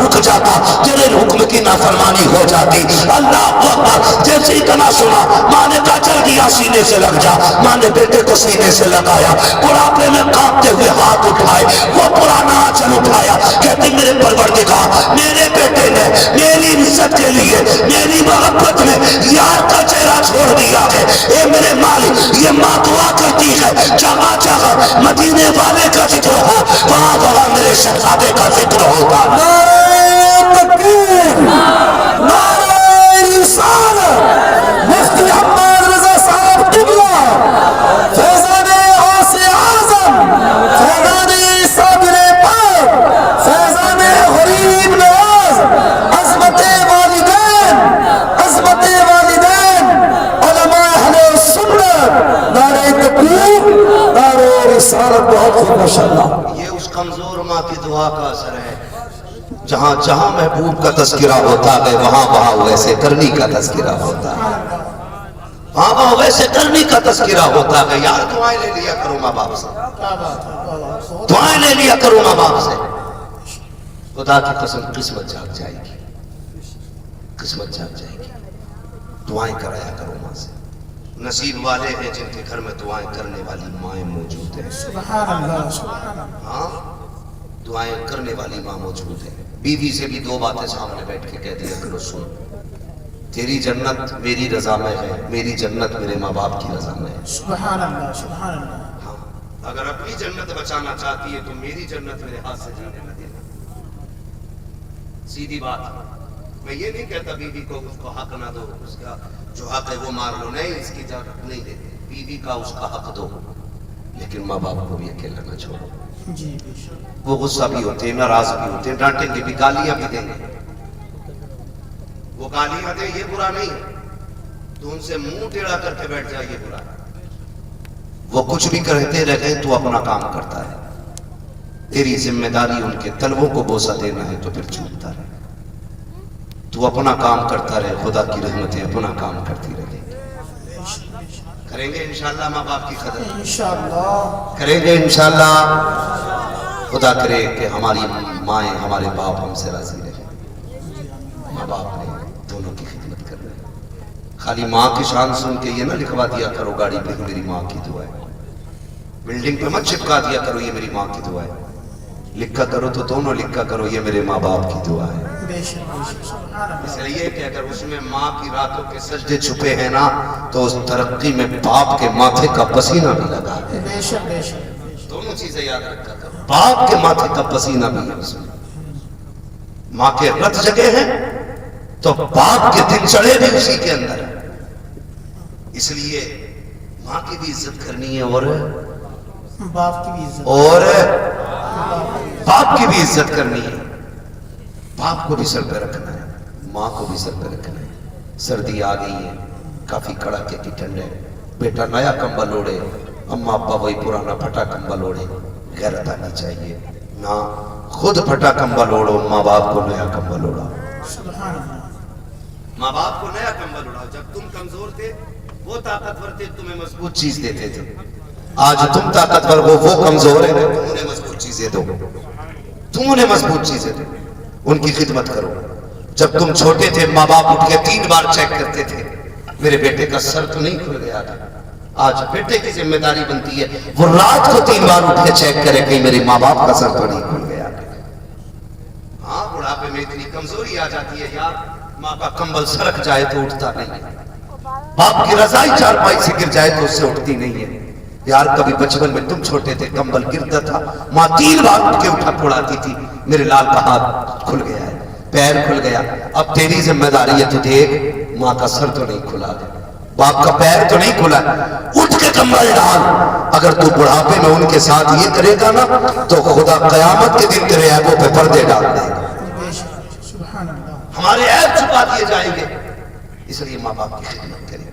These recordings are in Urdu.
رک جاتا، تیرے حکم کی نافرمانی ہو جاتی۔ اللہ اکبر، جیسے ہی کنا سنا ماں نے کہا چل گیا سینے سے لگ جا۔ ماں نے بیٹے کو سینے سے لگایا، بڑھاپے میں کانپتے ہوئے ہاتھ اٹھائے، وہ پرانا آنچل اٹھایا، کہتی میرے پروردگار، میرے بیٹے نے میری عزت کے لیے میری محبت میں یار کا چہرہ چھوڑ دیا ہے۔ اے میرے مالک، یہ ماں دعا کرتی ہے جگہ جگہ مدینے والے کا ذکر ہو، وہاں وہاں میرے شہزادے کا ذکر ہوگا۔ نعرہ تکبیر، نعرہ رسالت، مفتی حماد رضا صاحب قبلہ، فیضان غوث اعظم، فیضان صابر پاک، فیضان غریب نواز، عظمت والدین، عظمت والدین، علماء اہل سنت، نعرہ تکبیر، نعرہ رسالت، بہت خوب ماشاءاللہ۔ یہ اس کمزور ماں کی دعا کا اثر ہے۔ جہاں جہاں محبوب کا تذکرہ ہوتا ہے وہاں وہاں ویسے کرنی کا تذکرہ ہوتا ہے، وہاں وہاں ویسے کرنی کا تذکرہ ہوتا ہے۔ یار دعائیں لے لیا کرو ماں باپ سے، دعائیں لے لیا کرو ماں باپ سے، خدا کی قسم قسمت جاگ جائے گی، قسمت جاگ جائے گی۔ دعائیں کرایا کرو ماں سے۔ نصیب والے ہیں جن کے گھر میں دعائیں کرنے والی مائیں موجود ہیں۔ سبحان اللہ، سبحان اللہ۔ ہاں، دعائیں کرنے والی ماں موجود ہے۔ بیوی سے بھی دو باتیں سامنے بیٹھ کے کہہ دیا کرو، سن، تیری جنت میری رضا میں ہے، میری جنت میرے ماں باپ کی رضا میں ہے۔ سبحان اللہ، سبحان اللہ۔ ہاں، اگر اپنی جنت بچانا چاہتی ہے تو میری جنت میرے ہاتھ سے جانے نہ دینا۔ سیدھی بات، میں یہ نہیں کہتا بیوی کو اس کو حق نہ دو، اس کا جو حق ہے وہ مار لو، نہیں، اس کی اجازت نہیں دیتے۔ بیوی کا اس کا حق دو، لیکن ماں باپ کو بھی اکیلا نہ چھوڑو۔ جی بے شک۔ وہ غصہ بھی ہوتے ہیں، ناراض بھی ہوتے ہیں، ڈانٹیں گے بھی، گالیاں بھی دیں گے۔ وہ گالیاں دیں یہ برا نہیں ہے، تو ان سے منہ ٹیڑھا کر کے بیٹھ جائے یہ برا ہے۔ وہ کچھ بھی کہتے رہتے تو اپنا کام کرتا ہے، تیری ذمہ داری ان کے تلووں کو بوسہ دینا ہے تو پھر چومتا رہے، تو اپنا کام کرتا رہے، خدا کی رحمتیں اپنا کام کرتی رہے۔ کریں گے انشاءاللہ ماں باپ کی قدر، انشاءاللہ کریں گے انشاءاللہ۔ خدا کرے کہ ہماری مائیں ہمارے باپ ہم سے راضی رہے، ماں باپ نے دونوں کی خدمت کر رہے۔ خالی ماں کی شان سن کے یہ نہ لکھوا دیا کرو گاڑی پہ کہ میری ماں کی دعا ہے، بلڈنگ پہ مت چپکا دیا کرو یہ میری ماں کی دعا ہے، لکھا کرو تو دونوں لکھا کرو یہ میرے ماں باپ کی دعا ہے۔ بے شک، بے شک، سبحان اللہ۔ اس لیے کہ اگر اس میں ماں کی راتوں کے سجدے چھپے ہیں نا تو اس ترقی میں باپ کے ماتھے کا پسینہ بھی لگا ہے۔ بے شک، بے شک۔ دونوں چیزیں یاد رکھا کرو، باپ کے ماتھے کا پسینہ بھی ہے اس میں۔ ماں کے رت جگہ ہیں تو باپ کے دن چڑھے بھی اسی کے اندر ہے۔ اس لیے ماں کی بھی عزت کرنی ہے اور باپ کی بھی عزت، باپ کی بھی عزت کرنی ہے۔ باپ کو بھی سر پہ رکھنا ہے، ماں کو بھی سر پہ رکھنا ہے۔ سردی آ گئی ہے، کافی کڑاکے کی ٹھنڈ ہے، بیٹا نیا کمبل اوڑے، اماں ابا وہی پرانا پھٹا کمبل اوڑے۔ غیرت آنی چاہیے، نہ خود پھٹا کمبل اوڑو، ماں باپ کو نیا کمبل اوڑا۔ سبحان اللہ۔ ماں باپ کو نیا کمبل اڑاؤ۔ جب تم کمزور تھے وہ طاقتور تھے، تمہیں مضبوط چیز دیتے تھے۔ آج تم طاقتور ہو وہ کمزور ہیں، تم انہیں مضبوط چیزیں دو، تم انہیں مضبوط چیزیں دو، ان کی خدمت کرو۔ جب تم چھوٹے تھے ماں باپ اٹھ کے 3 بار چیک کرتے تھے میرے بیٹے کا سر تو نہیں کھل گیا تھا۔ آج بیٹے کی ذمہ داری بنتی ہے وہ رات کو 3 بار اٹھ کے چیک کرے کہ میرے ماں باپ کا سر تو نہیں کھل گیا۔ ہاں، بڑھاپے میں اتنی کمزوری آ جاتی ہے یار، ماں کا کمبل سرک جائے تو اٹھتا نہیں ہے، باپ کی رضائی چارپائی سے گر جائے تو اس سے اٹھتی نہیں ہے۔ یار کبھی بچپن میں تم چھوٹے تھے کمبل گرتا تھا، ماں 3 بار اٹھ کے اٹھا پڑاتی تھی، میرے لال کا ہاتھ کھل گیا ہے، پیر کھل گیا، اب تیری ذمہ داری ہے، تو دیکھ ماں کا سر تو نہیں کھلا، باپ کا پیر تو نہیں کھلا، اٹھ کے کمبل ڈال۔ اگر تو بڑھاپے میں ان کے ساتھ یہ کرے گا نا تو خدا قیامت کے دن تیرے عیبوں پہ پردے ڈال دے گا، بے شک، سبحان اللہ۔ ہمارے عیب چھپا دیے جائیں گے۔ اس لیے ماں باپ کی خدمت کریں،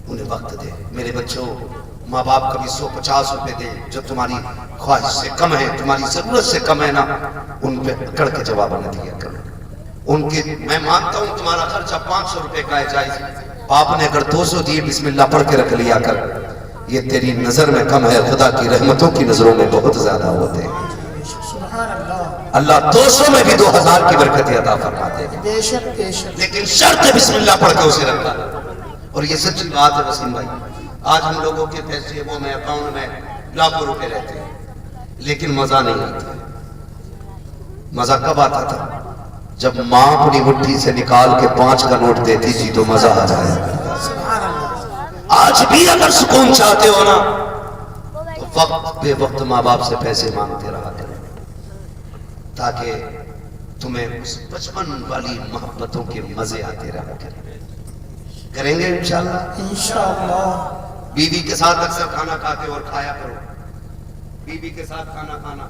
انہیں وقت دے۔ میرے بچوں، ماں باپ کبھی 150 روپے دیں جو تمہاری خواہش سے کم ہے، تمہاری ضرورت سے کم ہے نا، ان پہ اکڑ کے جواب نہ دیا کرو۔ ان کے میں مانتا ہوں تمہارا خرچہ 500 روپے کا ہے جائز، باپ نے اگر 200 دیے بسم اللہ پڑھ کے رکھ لیا کر، یہ تیری نظر میں کم ہے، خدا کی رحمتوں کی نظروں میں بہت زیادہ ہوتے ہیں۔ سبحان اللہ۔ اللہ 200 میں بھی 2000 کی برکتیں عطا فرماتے ہیں، بے شک بے شک لیکن شرط ہے بسم اللہ پڑھ کے اسے رکھتا ہے۔ اور یہ سچی بات ہے وسیم بھائی، آج ہم لوگوں کے پیسے وہ میں اکاؤنٹ میں لاکھوں روپے رہتے ہیں لیکن مزہ نہیں آتا۔ مزہ کب آتا تھا؟ جب ماں اپنی مٹھی سے نکال کے 5 کا نوٹ دیتی تھی تو مزہ آ جائے۔ سبحان اللہ آج بھی اگر سکون چاہتے ہو نا تو وقت بے وقت ماں باپ سے پیسے مانگتے رہا کریں، تاکہ تمہیں اس بچپن والی محبتوں کے مزے آتے رہا کریں۔ کریں گے انشاءاللہ؟ انشاءاللہ بیوی کے ساتھ اکثر کھانا کھاتے اور کھایا کرو، بیوی کے ساتھ کھانا کھانا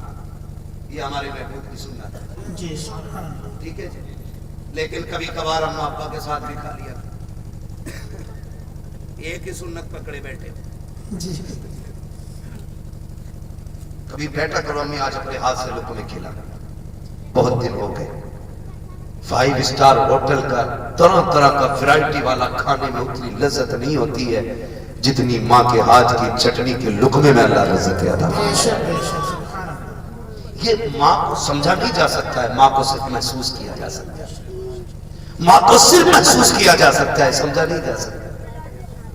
یہ ہمارے محبوب کی سنت ہے، جی سبحان اللہ ٹھیک ہے جی؟ لیکن کبھی کبھار اما ابا کے ساتھ بھی کھا لیا کرو۔ ایک ہی سنت پکڑے بیٹھے ہو، جی کبھی بیٹھا کرو امی آج اپنے ہاتھ سے لقمے کھلا، بہت دن ہو گئے 5 اسٹار ہوٹل کا طرح طرح کا ویرائٹی والا کھانے میں اتنی لذت نہیں ہوتی ہے جتنی ماں کے ہاتھ کی چٹنی کے لقمے میں اللہ لذت عطا فرماتا ہے۔ بے شک سبحان اللہ یہ ماں کو سمجھا نہیں جا سکتا ہے، ماں کو صرف محسوس کیا جا سکتا ہے، ماں کو صرف محسوس کیا جا سکتا ہے، سمجھا نہیں جا سکتا۔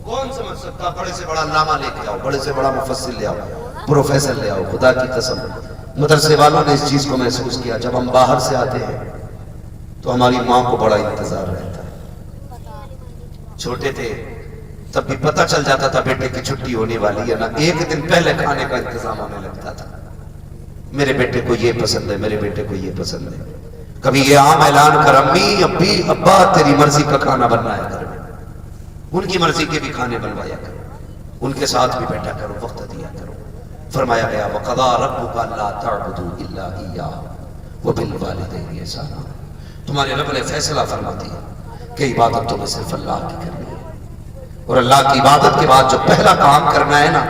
کون سمجھ سکتا؟ بڑے سے بڑا علامہ لے کے آؤ، بڑے سے بڑا مفسر لے آؤ، پروفیسر لے آؤ، خدا کی قسم مدرسے والوں نے اس چیز کو محسوس کیا۔ جب ہم باہر سے آتے ہیں تو ہماری ماں کو بڑا انتظار رہتا ہے۔ چھوٹے تھے تب بھی پتہ چل جاتا تھا بیٹے کی چھٹی ہونے والی ہے نا، ایک دن پہلے کھانے کا انتظام ہونے لگتا تھا، میرے بیٹے کو یہ پسند ہے، میرے بیٹے کو یہ پسند ہے۔ کبھی یہ عام اعلان کر امی ابی ابا تیری مرضی کا کھانا بنایا کر، ان کی مرضی کے بھی کھانے بنوایا کرو، ان کے ساتھ بھی بیٹھا کرو، وقت دیا کرو۔ فرمایا گیا وَقَضَىٰ رَبُّكَ أَلَّا تَعْبُدُوا إِلَّا إِيَّاهُ وَبِالْوَالِدَيْنِ إِحْسَانًا۔ تمہارے رب نے فیصلہ فرما دیا کہ عبادت تمہیں صرف اللہ کی کرنی ہے، اور اللہ کی عبادت کے بعد جو پہلا کام کرنا ہے نا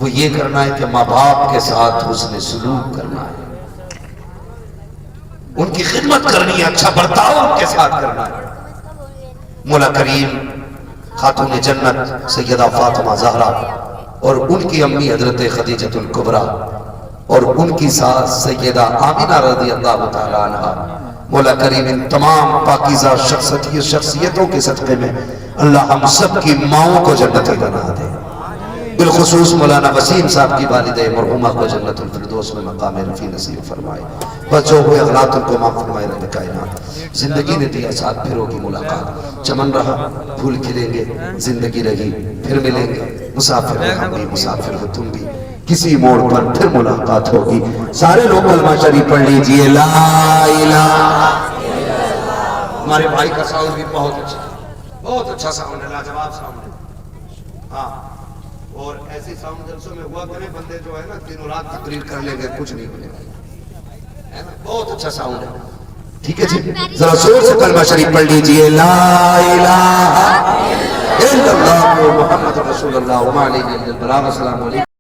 وہ یہ کرنا ہے کہ ماں باپ کے ساتھ حسن سلوک کرنا ہے، ان کی خدمت کرنی ہے، اچھا برتاؤ ان کے ساتھ کرنا ہے۔ مولا کریم خاتون جنت سیدہ فاطمہ زہرا اور ان کی امی حضرت خدیجہ الکبریٰ اور ان کی ساس سیدہ آمنہ رضی اللہ تعالیٰ عنہ، مولا کریم ان تمام پاکیزہ شخصیتوں کے صدقے میں اللہ ہم سب کی ماؤں کو جنتی بنا دے، بالخصوص مولانا وسیم صاحب کی والدہ مرحومہ کو جنت الفردوس میں مقام رفیع نصیب فرمائے، بچوں ہوئے اغلاط ان کو معاف فرمائے رب کائنات۔ زندگی نے دیا ساتھ پھر ہوگی ملاقات، چمن رہا پھول کھلیں گے، زندگی رہی پھر ملیں گے، مسافر ہیں ہم بھی مسافر ہو تم بھی، کسی موڑ پر پھر ملاقات ہوگی۔ سارے لوگ کلمہ شریف پڑھ لیجئے لا الہ۔ ہمارے بھائی کا ساؤنڈ بھی بہت اچھا ساؤنڈ ہے، لاجواب ساؤنڈ ہے، ہاں، اور ایسی ساؤنڈ جلسوں میں ہوا کرے بندے جو ہے نا دن رات تقریر کر لیں گے کچھ نہیں ملے گا، بہت اچھا ساؤنڈ ہے، ٹھیک ہے جی؟ ذرا زور سے کلمہ شریف پڑھ لیجئے لا الہ الا اللہ محمد رسول اللہ وما علیہ السلام علیکم۔